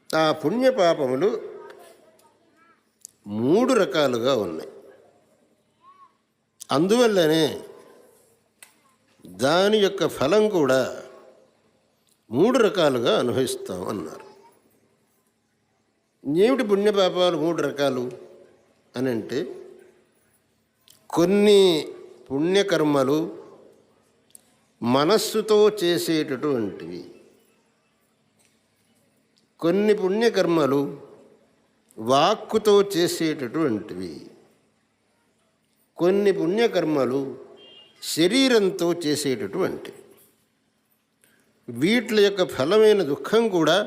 ఆ పుణ్యపాపములు 3 రకాలుగా ఉన్నాయి. అందువల్లనే దాని యొక్క ఫలం కూడా 3 రకాలుగా అనుభవిస్తాం అన్నారు. ఏమిటి పుణ్యపాపాలు 3 రకాలు అని అంటే, కొన్ని పుణ్యకర్మలు మనస్సుతో చేసేటటువంటివి, కొన్ని పుణ్యకర్మలు వాక్కుతో చేసేటటువంటివి, కొన్ని పుణ్యకర్మలు శరీరంతో చేసేటటువంటివి. వీటి యొక్క ఫలమైన దుఃఖం కూడా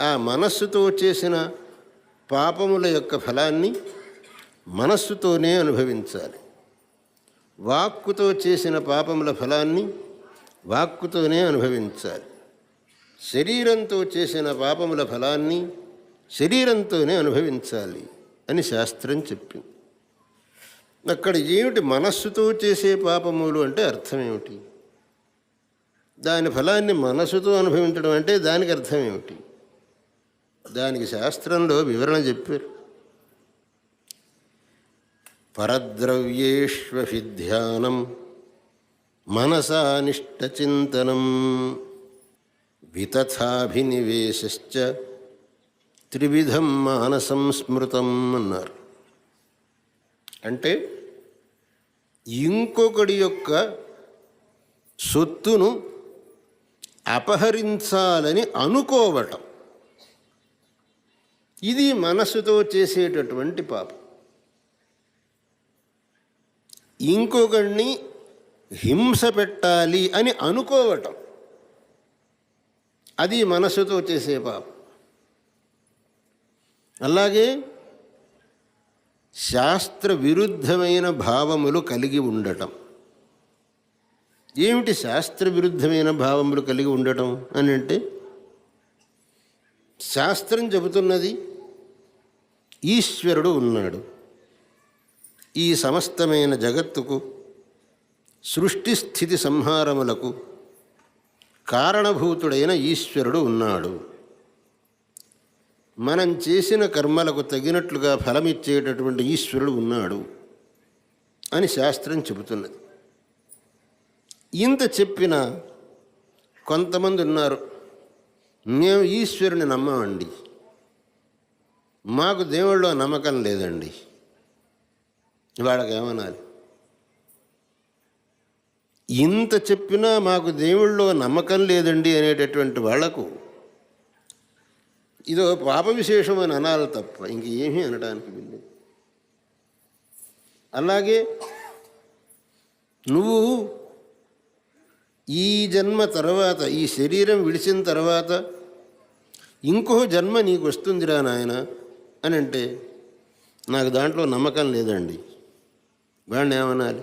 ఆ మనస్సుతో చేసిన పాపముల యొక్క ఫలాన్ని మనస్సుతోనే అనుభవించాలి. వాక్కుతో చేసిన పాపముల ఫలాన్ని వాక్కుతోనే అనుభవించాలి. శరీరంతో చేసిన పాపముల ఫలాన్ని శరీరంతోనే అనుభవించాలి అని శాస్త్రం చెప్పింది. అక్కడ ఏమిటి మనస్సుతో చేసే పాపములు అంటే అర్థం ఏమిటి? దాని ఫలాన్ని మనస్సుతో అనుభవించడం అంటే దానికి అర్థం ఏమిటి? దానికి శాస్త్రంలో వివరణ చెప్పారు. పరద్రవ్యేష్వపి ధ్యానం మనసానిష్టచింతనం వితథాభినివేశశ్చ త్రివిధం మానసం స్మృతం అన్నారు. అంటే ఇంకొకడి యొక్క సొత్తును అపహరించాలని అనుకోవటం, ఇది మనస్సుతో చేసేటటువంటి పాపం. ఇంకొకడిని హింస పెట్టాలి అని అనుకోవటం, అది మనస్సుతో చేసే పాపం. అలాగే శాస్త్ర విరుద్ధమైన భావములు కలిగి ఉండటం. ఏమిటి శాస్త్ర విరుద్ధమైన భావములు కలిగి ఉండటం అని అంటే, శాస్త్రం చెబుతున్నది ఈశ్వరుడు ఉన్నాడు, ఈ సమస్తమైన జగత్తుకు సృష్టి స్థితి సంహారములకు కారణభూతుడైన ఈశ్వరుడు ఉన్నాడు, మనం చేసిన కర్మలకు తగినట్లుగా ఫలమిచ్చేటటువంటి ఈశ్వరుడు ఉన్నాడు అని శాస్త్రం చెబుతున్నది. ఇంత చెప్పిన కొంతమంది ఉన్నారు, మేము ఈశ్వరుని నమ్మమండి, మాకు దేవుళ్ళో నమ్మకం లేదండి. వాళ్ళకి ఏమనాలి? ఇంత చెప్పినా మాకు దేవుళ్ళో నమ్మకం లేదండి అనేటటువంటి వాళ్లకు ఇదో పాప విశేషం అని అనాలి తప్ప ఇంకేమీ అనడానికి వీలు. అలాగే నువ్వు ఈ జన్మ తర్వాత, ఈ శరీరం విడిచిన తర్వాత ఇంకో జన్మ నీకు వస్తుందిరా నాయన అని అంటే, నాకు దాంట్లో నమ్మకం లేదండి, వాడిని ఏమనాలి?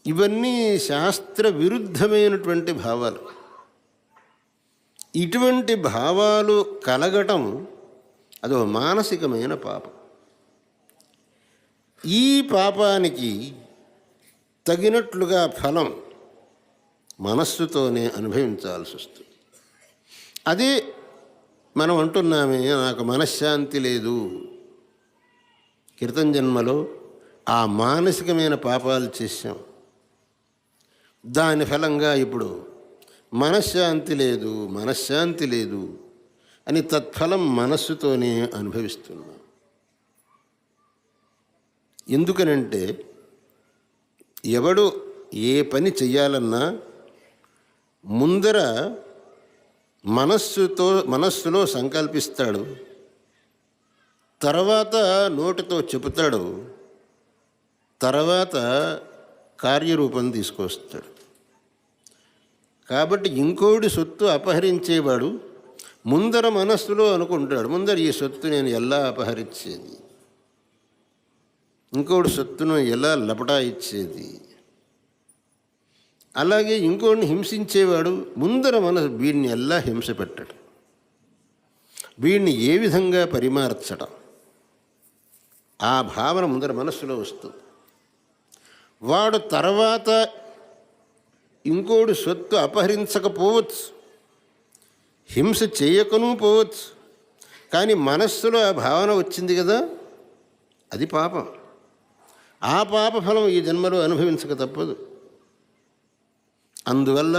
ఇవన్నీ శాస్త్ర విరుద్ధమైనటువంటి భావాలు. ఇటువంటి భావాలు కలగటం అదో మానసికమైన పాపం. ఈ పాపానికి తగినట్లుగా ఫలం మనస్సుతోనే అనుభవించాల్సి వస్తుంది. అదే మనం అంటున్నామే, నాకు మనశ్శాంతి లేదు. క్రితం జన్మలో ఆ మానసికమైన పాపాలు చేశాం, దాని ఫలంగా ఇప్పుడు మనశ్శాంతి లేదు, మనశ్శాంతి లేదు అని తత్ఫలం మనస్సుతోనే అనుభవిస్తున్నాం. ఎందుకనంటే ఎవడు ఏ పని చెయ్యాలన్నా ముందర మనస్సులో సంకల్పిస్తాడు, తర్వాత నోటితో చెబుతాడు, తర్వాత కార్యరూపం తీసుకొస్తాడు. కాబట్టి ఇంకోటి సొత్తు అపహరించేవాడు ముందర మనస్సులో అనుకుంటాడు, ముందర ఈ సొత్తు నేను ఎలా అపహరించేది, ఇంకోటి సొత్తును ఎలా లపటా ఇచ్చేది. అలాగే ఇంకోటిని హింసించేవాడు ముందర వీడిని ఎలా హింస పెట్టడం, వీడిని ఏ విధంగా పరిమార్చడం, ఆ భావన ముందర మనస్సులో వస్తుంది. వాడు తర్వాత ఇంకోడు సొత్తు అపహరించకపోవచ్చు, హింస చేయకనూ పోవచ్చు, కానీ మనస్సులో ఆ భావన వచ్చింది కదా, అది పాపం. ఆ పాప ఫలం ఈ జన్మలో అనుభవించక తప్పదు. అందువల్ల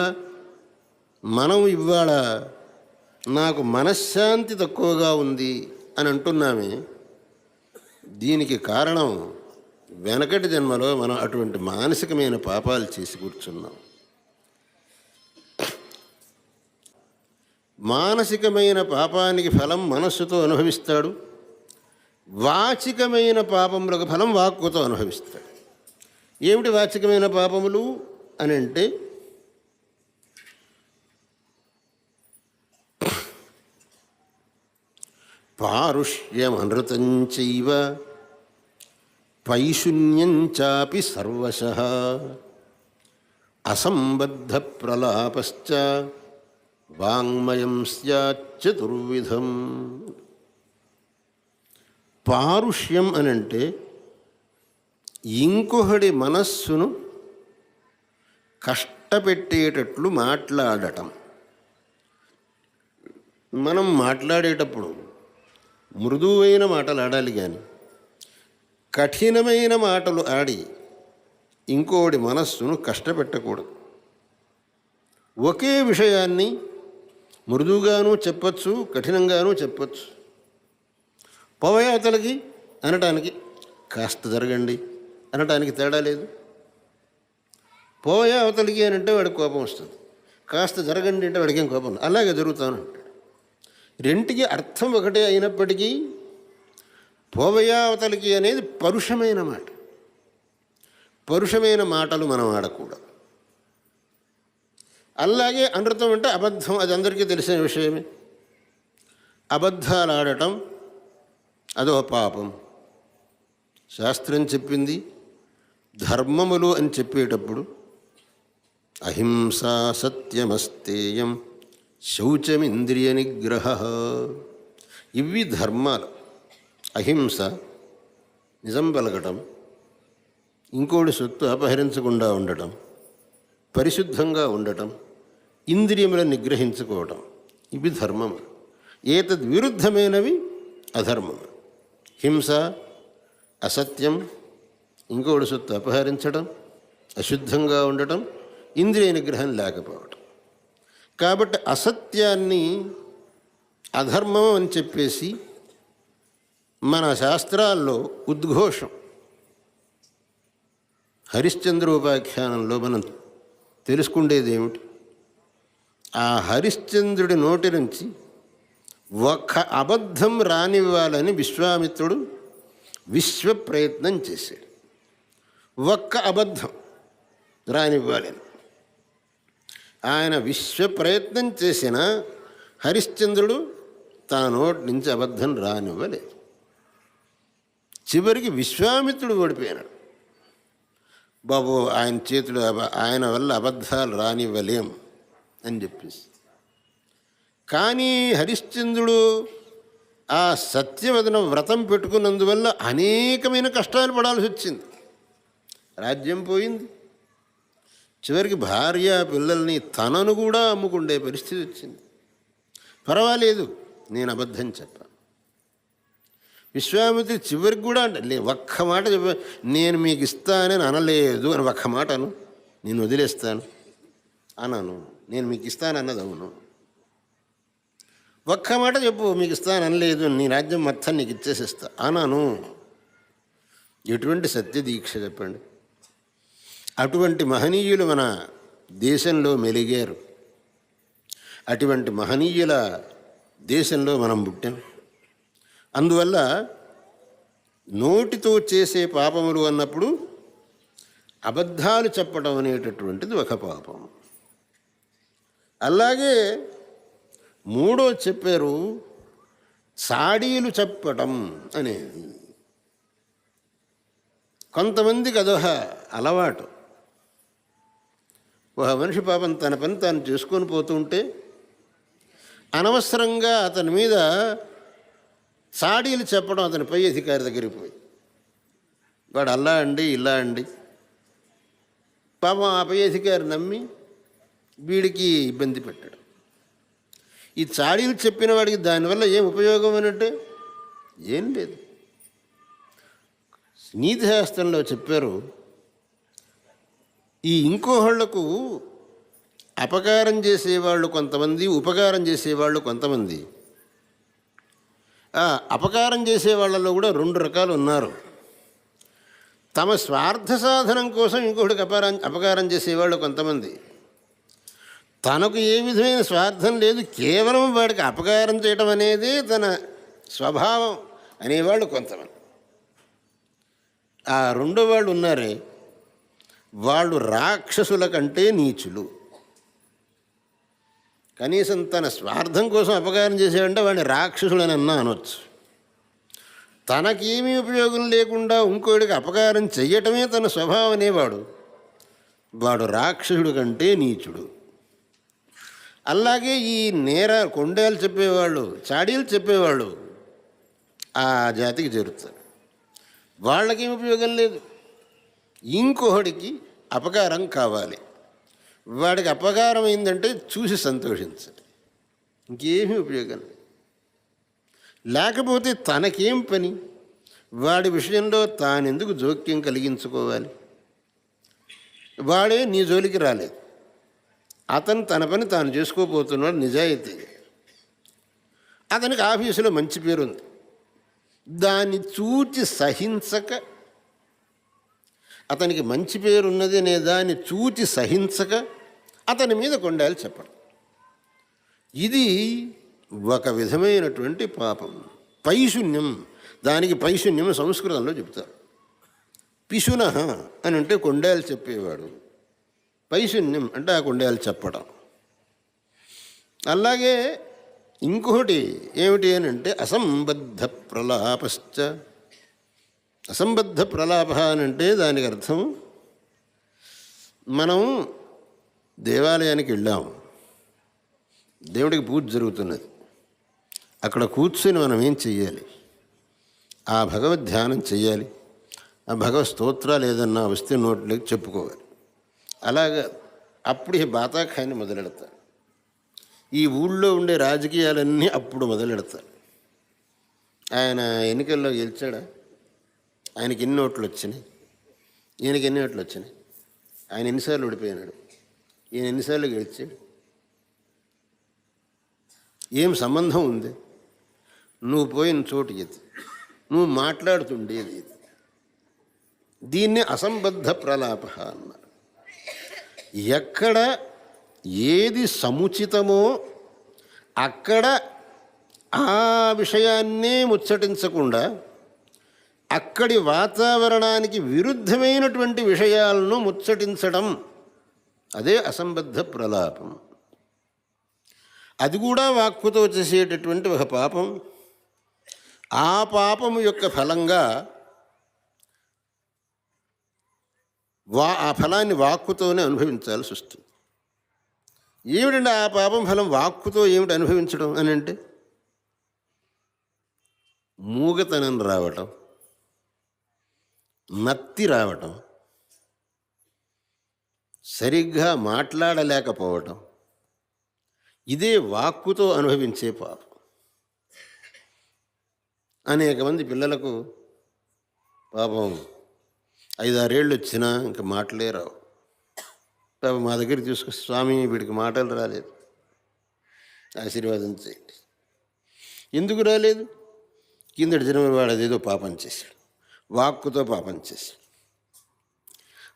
మనం ఇవాళ నాకు మనశ్శాంతి తక్కువగా ఉంది అని అంటున్నామే, దీనికి కారణం వెనకటి జన్మలో మనం అటువంటి మానసికమైన పాపాలు చేసి కూర్చున్నాం. మానసికమైన పాపానికి ఫలం మనస్సుతో అనుభవిస్తాడు, వాచికమైన పాపములకు ఫలం వాక్కుతో అనుభవిస్తాడు. ఏమిటి వాచికమైన పాపములు అని అంటే, పారుష్యమనృతం చైవ పైశూన్యం చాపి సర్వశః అసంబద్ధ ప్రలాపశ్చ వాంగ్మయం స్యాచ్చతుర్విధం. పారుష్యం అనంటే ఇంకొకడి మనస్సును కష్టపెట్టేటట్లు మాట్లాడటం. మనం మాట్లాడేటప్పుడు మృదువైన మాటలు ఆడాలి, కానీ కఠినమైన మాటలు ఆడి ఇంకోడి మనస్సును కష్టపెట్టకూడదు. ఒకే విషయాన్ని మృదువుగాను చెప్పచ్చు, కఠినంగానూ చెప్పచ్చు. పోవయావతలకి అనటానికి కాస్త జరగండి అనటానికి తేడా లేదు. పోవయావతలకి అని అంటే వాడికి కోపం వస్తుంది, కాస్త జరగండి అంటే వాడికి ఏం కోపం, అలాగే జరుగుతాను అంటాడు. రెంటికి అర్థం ఒకటే అయినప్పటికీ పోవయావతలకి అనేది పరుషమైన మాట. పరుషమైన మాటలు మనం ఆడకూడదు. అలాగే అనృతం అంటే అబద్ధం, అది అందరికీ తెలిసిన విషయమే. అబద్ధాలు ఆడటం అదో పాపం. శాస్త్రం చెప్పింది ధర్మములు అని చెప్పేటప్పుడు అహింసా సత్యమస్తేయం శౌచమింద్రియ నిగ్రహ, ఇవి ధర్మాలు. అహింస నిజం పలకటం, ఇంకోటి సొత్తు అపహరించకుండా ఉండటం, పరిశుద్ధంగా ఉండటం, ఇంద్రియములను నిగ్రహించుకోవటం, ఇవి ధర్మము. ఏతద్విరుద్ధమైనవి అధర్మము. హింస, అసత్యం, ఇంకోటి సొత్తు అపహరించడం, అశుద్ధంగా ఉండటం, ఇంద్రియ నిగ్రహం లేకపోవటం. కాబట్టి అసత్యాన్ని అధర్మం అని చెప్పేసి మన శాస్త్రాల్లో ఉద్ఘోషం. హరిశ్చంద్రోపాఖ్యానంలో మనం తెలుసుకుండేది ఏమిటి? ఆ హరిశ్చంద్రుడి నోటి నుంచి ఒక్క అబద్ధం రానివ్వాలని విశ్వామిత్రుడు విశ్వ ప్రయత్నం చేశాడు. ఒక్క అబద్ధం రానివ్వాలని ఆయన విశ్వ ప్రయత్నం చేసిన హరిశ్చంద్రుడు తన నోటి నుంచి అబద్ధం రానివ్వలేదు. చివరికి విశ్వామిత్రుడు ఓడిపోయినాడు. బాబు ఆయన చేతులు ఆయన వల్ల అబద్ధాలు రానివ్వలేం అని చెప్పేసి. కానీ హరిశ్చంద్రుడు ఆ సత్యవదన వ్రతం పెట్టుకున్నందువల్ల అనేకమైన కష్టాలు పడాల్సి వచ్చింది. రాజ్యం పోయింది, చివరికి భార్య పిల్లల్ని తనను కూడా అమ్ముకుండే పరిస్థితి వచ్చింది. పర్వాలేదు, నేను అబద్ధం చెప్పాను. విశ్వామిత్రుడు చివరికి కూడా అంటే ఒక్క మాట చెప్ప, నేను మీకు ఇస్తానని అనలేదు అని ఒక్క మాట అను, నేను వదిలేస్తాను అన్నాను. నేను మీకు ఇస్తాను అన్నది అవును. ఒక్క మాట చెప్పు, మీకు ఇస్తాను అనలేదు, నీ రాజ్యం మొత్తం నీకు ఇచ్చేసిస్తా అన్నాను. ఎటువంటి సత్యదీక్ష చెప్పండి. అటువంటి మహనీయులు మన దేశంలో మెలిగారు. అటువంటి మహనీయుల దేశంలో మనం పుట్టాం. అందువల్ల నోటితో చేసే పాపములు అన్నప్పుడు అబద్ధాలు చెప్పడం అనేటటువంటిది ఒక పాపం. అలాగే మూడో చెప్పారు చాడీలు చెప్పటం అనేది. కొంతమందికి అదొక అలవాటు. ఒక మనిషి పాపం తన పని తాను చేసుకొని పోతుంటే అనవసరంగా అతని మీద చాడీలు చెప్పడం అతని పై అధికారి దగ్గరికి పోయి, వాడు అలా అండి ఇలా అండి. పాపం ఆ పై అధికారి నమ్మి వీడికి ఇబ్బంది పెట్టాడు. ఈ చాడీలు చెప్పిన వాడికి దానివల్ల ఏం ఉపయోగం అనంటే ఏం లేదు. నీతిశాస్త్రంలో చెప్పారు, ఈ ఇంకోహళ్లకు అపకారం చేసేవాళ్ళు కొంతమంది, ఉపకారం చేసేవాళ్ళు కొంతమంది. అపకారం చేసేవాళ్ళలో కూడా 2 రకాలు ఉన్నారు. తమ స్వార్థ సాధనం కోసం ఇంకొకటికి అపకారం చేసేవాళ్ళు కొంతమంది. తనకు ఏ విధమైన స్వార్థం లేదు, కేవలం వాడికి అపకారం చేయటం అనేది తన స్వభావం అనేవాళ్ళు కొంతమంది. ఆ 2వ వాళ్ళు ఉన్నారే, వాళ్ళు రాక్షసుల కంటే నీచులు. కనీసం తన స్వార్థం కోసం అపకారం చేసేవంటే వాడిని రాక్షసులని అనొచ్చు. తనకేమీ ఉపయోగం లేకుండా ఇంకోడికి అపకారం చెయ్యటమే తన స్వభావం అనేవాడు, వాడు రాక్షసుడు కంటే నీచుడు. అలాగే ఈ కొండేలు చెప్పేవాళ్ళు, చాడీలు చెప్పేవాళ్ళు ఆ జాతికి చేరుతారు. వాళ్ళకేం ఉపయోగం లేదు, ఇంకొకడికి అపకారం కావాలి. వాడికి అపకారం అయిందంటే చూసి సంతోషించాలి, ఇంకేమీ ఉపయోగం లేదు. లేకపోతే తనకేం పని, వాడి విషయంలో తానెందుకు జోక్యం కలిగించుకోవాలి? వాడే నీ జోలికి రాలేదు, అతను తన పని తాను చేసుకోబోతున్నాడు నిజాయితీ. అతనికి ఆఫీసులో మంచి పేరుంది, దాన్ని చూచి సహించక, అతనికి మంచి పేరున్నది అనే దాన్ని చూచి సహించక అతని మీద కొండాలు చెప్పడం, ఇది ఒక విధమైనటువంటి పాపం, పైశూన్యం. దానికి పైశూన్యం సంస్కృతంలో చెప్తారు. పిశున అని అంటే కొండాలు చెప్పేవాడు, పైశూన్యం అంటే ఆ కొండాలు చెప్పడం. అలాగే ఇంకొకటి ఏమిటి అని అంటే అసంబద్ధ ప్రలాపశ్చ. అసంబద్ధ ప్రలాప అని అంటే దానికి అర్థం, మనం దేవాలయానికి వెళ్ళాము, దేవుడికి పూజ జరుగుతున్నది, అక్కడ కూర్చొని మనం ఏం చెయ్యాలి? ఆ భగవద్ ధ్యానం చెయ్యాలి, ఆ భగవత్ స్తోత్రాలు ఏదన్నా వస్తే నోట్లోకి చెప్పుకోవాలి. అలాగా అప్పుడు బాతాఖాన్ని మొదలెడతారు. ఈ ఊళ్ళో ఉండే రాజకీయాలన్నీ అప్పుడు మొదలెడతారు. ఆయన ఎన్నికల్లో గెలిచాడా? ఆయనకి ఎన్ని ఓట్లు వచ్చినాయి, ఈయనకి ఎన్ని ఓట్లు వచ్చినాయి, ఆయన ఎన్నిసార్లు ఓడిపోయినాడు, ఈయన ఎన్నిసార్లు గెలిచాడు, ఏం సంబంధం ఉంది? నువ్వు పోయిన చోటు ఇది, నువ్వు మాట్లాడుతుండేది ఇది. దీన్ని అసంబద్ధ ప్రలాప అన్నారు. ఎక్కడ ఏది సముచితమో అక్కడ ఆ విషయాన్నే ముచ్చటించకుండా అక్కడి వాతావరణానికి విరుద్ధమైనటువంటి విషయాలను ముచ్చటించడం, అదే అసంబద్ధ ప్రలాపం. అది కూడా వాక్కుతో చేసేటటువంటి ఒక పాపం. ఆ పాపము యొక్క ఫలంగా ఆ ఫలాన్ని వాక్కుతోనే అనుభవించాల్సి వస్తుంది. ఏమిటంటే ఆ పాపం ఫలం వాక్కుతో ఏమిటి అనుభవించడం అని అంటే, మూగతనం రావటం, నత్తి రావటం, సరిగ్గా మాట్లాడలేకపోవటం, ఇదే వాక్కుతో అనుభవించే పాపం. అనేక మంది పిల్లలకు పాపం 5-6 ఏళ్ళు వచ్చినా ఇంకా మాటలే రావు. పాపం మా దగ్గరికి తీసుకొస్తే, స్వామి వీడికి మాటలు రాలేదు, ఆశీర్వాదం చేయండి. ఎందుకు రాలేదు? కిందటి జన్మ వాడు అదేదో పాపం చేశాడు, వాక్కుతో పాపం చేశాడు.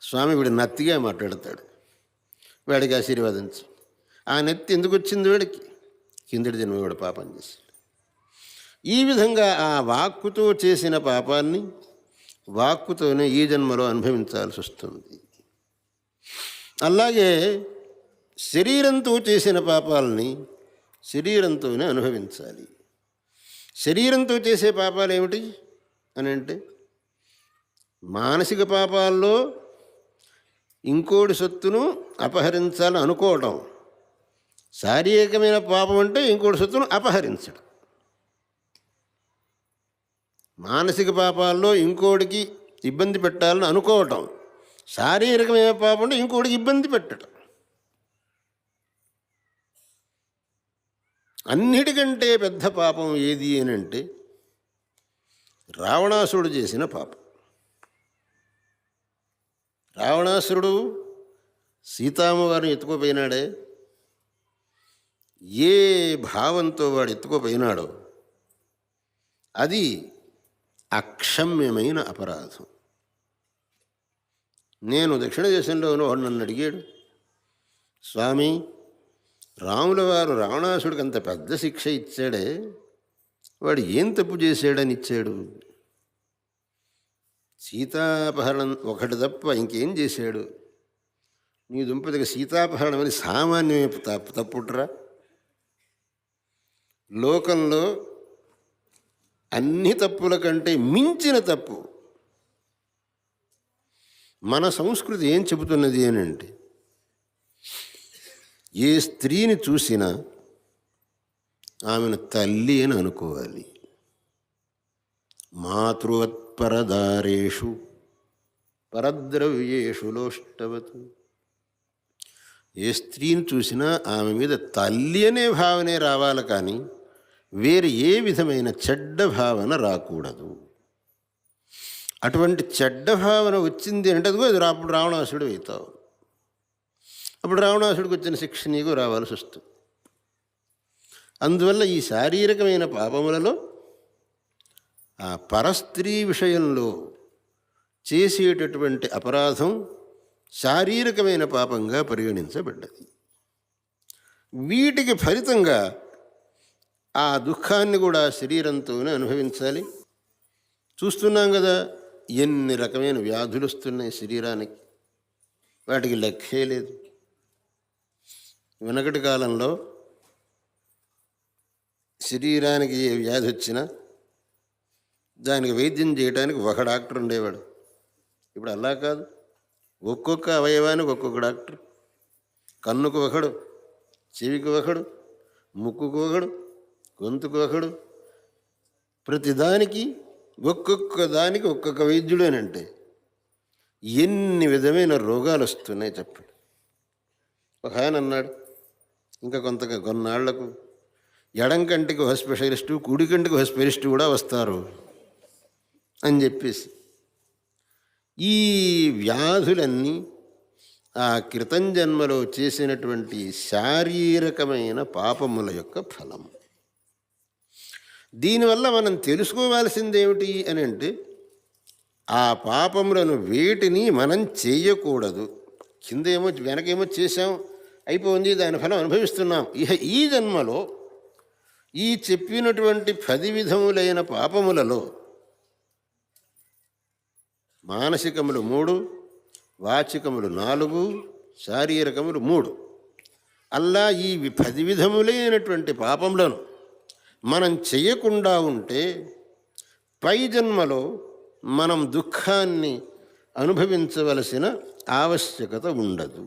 స్వామి వీడు నత్తిగా మాట్లాడతాడు, వాడికి ఆశీర్వాదం చేయండి. ఆ నెత్తి ఎందుకు వచ్చింది వాడికి? కిందటి జన్మ వాడు పాపం చేశాడు. ఈ విధంగా ఆ వాక్కుతో చేసిన పాపాన్ని వాక్కుతోనే ఈ జన్మలో అనుభవించాల్సి వస్తుంది. అలాగే శరీరంతో చేసిన పాపాలని శరీరంతోనే అనుభవించాలి. శరీరంతో చేసే పాపాలు ఏమిటి అని అంటే, మానసిక పాపాల్లో ఇంకోటి సొత్తును అపహరించాలని అనుకోవటం. శారీరకమైన పాపం అంటే ఇంకోటి సొత్తును అపహరించడం. మానసిక పాపాల్లో ఇంకోటికి ఇబ్బంది పెట్టాలని అనుకోవటం. శారీరకమైన పాపం అంటే ఇంకోటికి ఇబ్బంది పెట్టడం. అన్నిటికంటే పెద్ద పాపం ఏది అని అంటే రావణాసురుడు చేసిన పాపం. రావణాసురుడు సీతామ్మవారిని ఎత్తుకుపోయినాడే, ఏ భావంతో వాడు ఎత్తుకుపోయినాడో అది అక్షమ్యమైన అపరాధం. నేను దక్షిణ దేశంలో వాడు నన్ను అడిగాడు, స్వామి రాముల వారు రావణాసుడికి అంత పెద్ద శిక్ష ఇచ్చాడే, వాడు ఏం తప్పు చేశాడని ఇచ్చాడు? సీతాపహరణం ఒకటి తప్ప ఇంకేం చేశాడు? నీ దుంపతికి సీతాపహరణం అని సామాన్యమే తప్పుట్రా. లోకంలో అన్ని తప్పుల కంటే మించిన తప్పు మన సంస్కృతి ఏం చెబుతున్నది అని అంటే, ఏ స్త్రీని చూసినా ఆమెను తల్లి అని అనుకోవాలి. మాతృవత్పరదారేషు పరద్రవ్యేషు లోష్టవతు. ఏ స్త్రీని చూసినా ఆమె మీద తల్లి అనే భావనే రావాలి, కానీ వేరే ఏ విధమైన చెడ్డ భావన రాకూడదు. అటువంటి చెడ్డ భావన వచ్చింది అంటే అదిగో అది అప్పుడు రావణాసుడు అవుతావు. అప్పుడు రావణాసుడికి వచ్చిన శిక్ష నీకు రావాల్సి వస్తుంది. అందువల్ల ఈ శారీరకమైన పాపములలో ఆ పరస్త్రీ విషయంలో చేసేటటువంటి అపరాధం శారీరకమైన పాపంగా పరిగణించబడ్డది. వీటికి ఫలితంగా ఆ దుఃఖాన్ని కూడా శరీరంతోనే అనుభవించాలి. చూస్తున్నాం కదా, ఎన్ని రకమైన వ్యాధులు వస్తున్నాయి శరీరానికి, వాటికి లెక్కే లేదు. వెనకటి కాలంలో శరీరానికి ఏ వ్యాధి వచ్చినా దానికి వైద్యం చేయడానికి ఒక డాక్టర్ ఉండేవాడు. ఇప్పుడు అలా కాదు, ఒక్కొక్క అవయవానికి ఒక్కొక్క డాక్టర్. కన్నుకు ఒకడు, చెవికి ఒకడు, ముక్కుకు ఒకడు, గొంతుకు ఒకడు, ప్రతిదానికి ఒక్కొక్క దానికి ఒక్కొక్క వైద్యుడు అని అంటే ఎన్ని విధమైన రోగాలు వస్తున్నాయి చెప్పండి. ఒక ఆయన అన్నాడు, ఇంకా కొన్నాళ్లకు ఎడం కంటికి ఒక స్పెషలిస్టు, కుడి కంటికి ఒక స్పెషలిస్టు కూడా వస్తారు అని చెప్పేసి. ఈ వ్యాధులన్నీ ఆ క్రితం జన్మలో చేసినటువంటి శారీరకమైన పాపముల యొక్క ఫలం. దీనివల్ల మనం తెలుసుకోవాల్సింది ఏమిటి అని అంటే, ఆ పాపములను వేటిని మనం చేయకూడదు. కిందేమో వెనకేమో చేసాం, అయిపోయింది, దాని ఫలం అనుభవిస్తున్నాం. ఈ జన్మలో ఈ చెప్పినటువంటి 10 విధములైన పాపములలో మానసికములు 3, వాచికములు 4, శారీరకములు 3, అల్లా ఈ 10 విధములైనటువంటి పాపములను మనం చేయకుండా ఉంటే పై జన్మలో మనం దుఃఖాన్ని అనుభవించవలసిన ఆవశ్యకత ఉండదు.